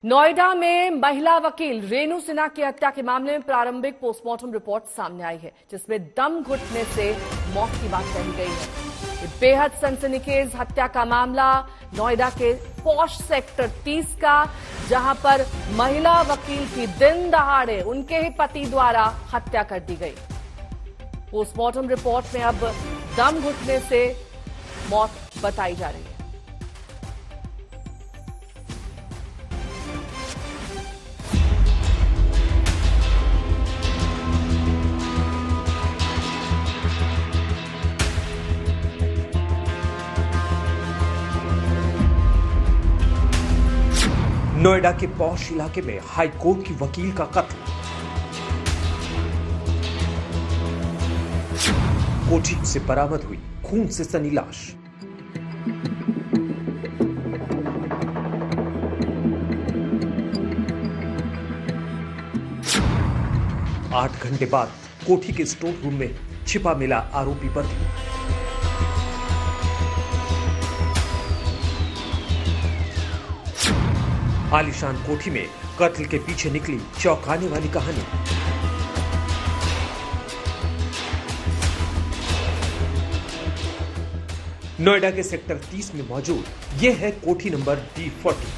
नोएडा में महिला वकील रेणु सिन्हा की हत्या के मामले में प्रारंभिक पोस्टमार्टम रिपोर्ट सामने आई है, जिसमें दम घुटने से मौत की बात कही गई है। ये बेहद सनसनीखेज हत्या का मामला नोएडा के पॉश सेक्टर 30 का, जहां पर महिला वकील की दिन दहाड़े उनके ही पति द्वारा हत्या कर दी गई। पोस्टमार्टम रिपोर्ट में अब दम घुटने से मौत बताई जा रही है। नोएडा के पॉश इलाके में हाईकोर्ट की वकील का कत्ल। कोठी से बरामद हुई खून से सनी लाश। आठ घंटे बाद कोठी के स्टोर रूम में छिपा मिला आरोपी पति। आलीशान कोठी में कत्ल के पीछे निकली चौंकाने वाली कहानी। नोएडा के सेक्टर 30 में मौजूद यह है कोठी नंबर D40।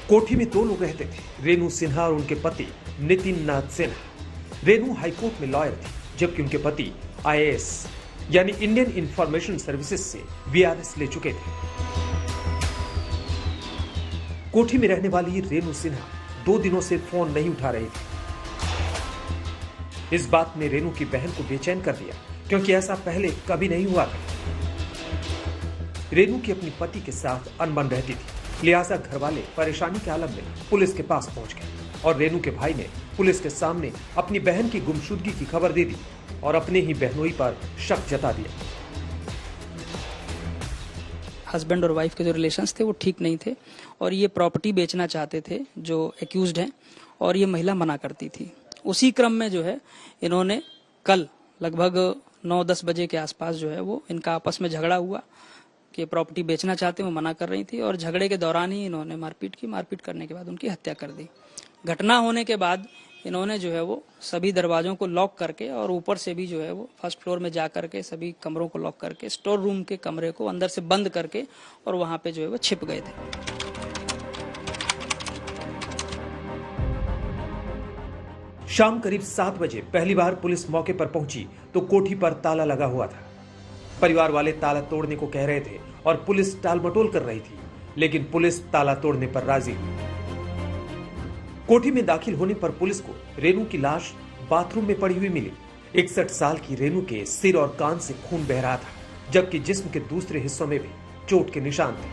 कोठी में दो लोग रहते थे, रेणु सिन्हा और उनके पति नितिन नाथ सिन्हा। रेणु हाईकोर्ट में लॉयर थी, जबकि उनके पति IAS यानी इंडियन इंफॉर्मेशन सर्विसेज से VRS ले चुके थे। कोठी में रहने वाली रेणु सिन्हा 2 दिनों से फोन नहीं उठा रही थी। इस बात ने रेणु की बहन को बेचैन कर दिया, क्योंकि ऐसा पहले कभी नहीं हुआ था। रेणु की अपनी पति के साथ अनबन रहती थी, लिहाजा घर वाले परेशानी के आलम में पुलिस के पास पहुंच गए और रेणु के भाई ने पुलिस के सामने अपनी बहन की गुमशुदगी की खबर दे दी और अपने ही बहनोई पर शक जता दिया। हस्बैंड और वाइफ के जो रिलेशंस थे वो ठीक नहीं थे और ये प्रॉपर्टी बेचना चाहते थे जो एक्यूज्ड हैं, और ये महिला मना करती थी। उसी क्रम में जो है इन्होंने कल लगभग 9-10 बजे के आसपास जो है वो इनका आपस में झगड़ा हुआ कि प्रॉपर्टी बेचना चाहते वो मना कर रही थी, और झगड़े के दौरान ही इन्होंने मारपीट की। मारपीट करने के बाद उनकी हत्या कर दी। घटना होने के बाद इन्होंने जो है वो सभी दरवाजों को लॉक करके और ऊपर से भी जो है वो फर्स्ट फ्लोर में जा करके सभी कमरों को लॉक करके स्टोर रूम के कमरे को अंदर से बंद करके और वहां पे जो है वो छिप गए थे। शाम करीब 7 बजे पहली बार पुलिस मौके पर पहुंची तो कोठी पर ताला लगा हुआ था। परिवार वाले ताला तोड़ने को कह रहे थे और पुलिस टालमटोल कर रही थी, लेकिन पुलिस ताला तोड़ने पर राजी हुई। कोठी में दाखिल होने पर पुलिस को रेणु की लाश बाथरूम में पड़ी हुई मिली। 61 साल की रेणु के सिर और कान से खून बह रहा था, जबकि जिस्म के दूसरे हिस्सों में भी चोट के निशान थे।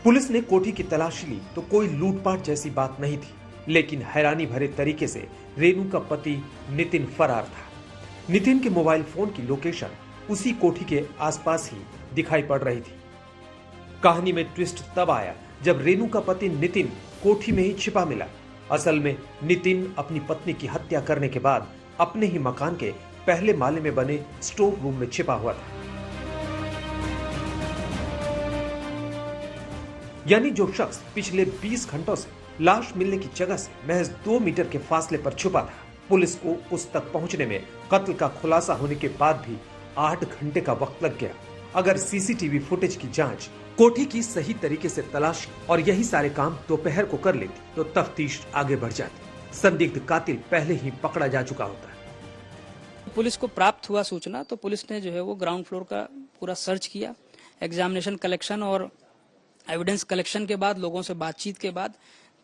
पुलिस ने कोठी की तलाशी ली तो कोई लूटपाट जैसी बात नहीं थी, लेकिन हैरानी भरे तरीके से रेणु का पति नितिन फरार था। नितिन के मोबाइल फोन की लोकेशन उसी कोठी के आसपास ही दिखाई पड़ रही थी। कहानी में ट्विस्ट तब आया जब रेणु का पति नितिन कोठी में ही छिपा मिला। असल में नितिन अपनी पत्नी की हत्या करने के बाद अपने ही मकान के पहले माले में बने स्टोर रूम में छिपा हुआ था। यानी जो शख्स पिछले 20 घंटों से लाश मिलने की जगह से महज 2 मीटर के फासले पर छुपा था, पुलिस को उस तक पहुंचने में कत्ल का खुलासा होने के बाद भी 8 घंटे का वक्त लग गया। अगर CCTV फुटेज की जांच, कोठी की सही तरीके से तलाशी और यही सारे काम दोपहर को कर लेती तो तफ्तीश आगे बढ़ जाती। संदिग्ध कातिल पहले ही पकड़ा जा चुका होता है। पुलिस को प्राप्त हुआ सूचना तो पुलिस ने जो है वो ग्राउंड फ्लोर का पूरा सर्च किया। एग्जामिनेशन कलेक्शन और एविडेंस कलेक्शन के बाद, लोगों से बातचीत के बाद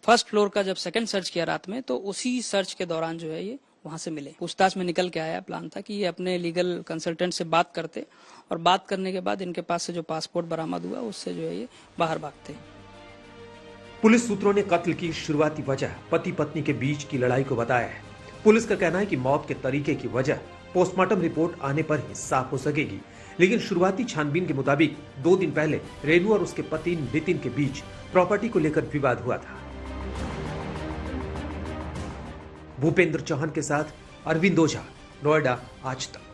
फर्स्ट फ्लोर का जब सेकंड सर्च किया रात में, तो उसी सर्च के दौरान जो है ये वहां से मिले। पूछताछ में निकल के आया, प्लान था कि ये अपने लीगल कंसल्टेंट से बात करते और बात करने के बाद इनके पास से जो पासपोर्ट बरामद हुआ उससे जो है ये बाहर भागते। पुलिस सूत्रों ने कत्ल की शुरुआती वजह पति पत्नी के बीच की लड़ाई को बताया है। पुलिस का कहना है कि मौत के तरीके की वजह पोस्टमार्टम रिपोर्ट आने पर ही साफ हो सकेगी, लेकिन शुरुआती छानबीन के मुताबिक 2 दिन पहले रेणु और उसके पति नितिन के बीच प्रॉपर्टी को लेकर विवाद हुआ था। भूपेंद्र चौहान के साथ अरविंद ओझा, नोएडा आज तक।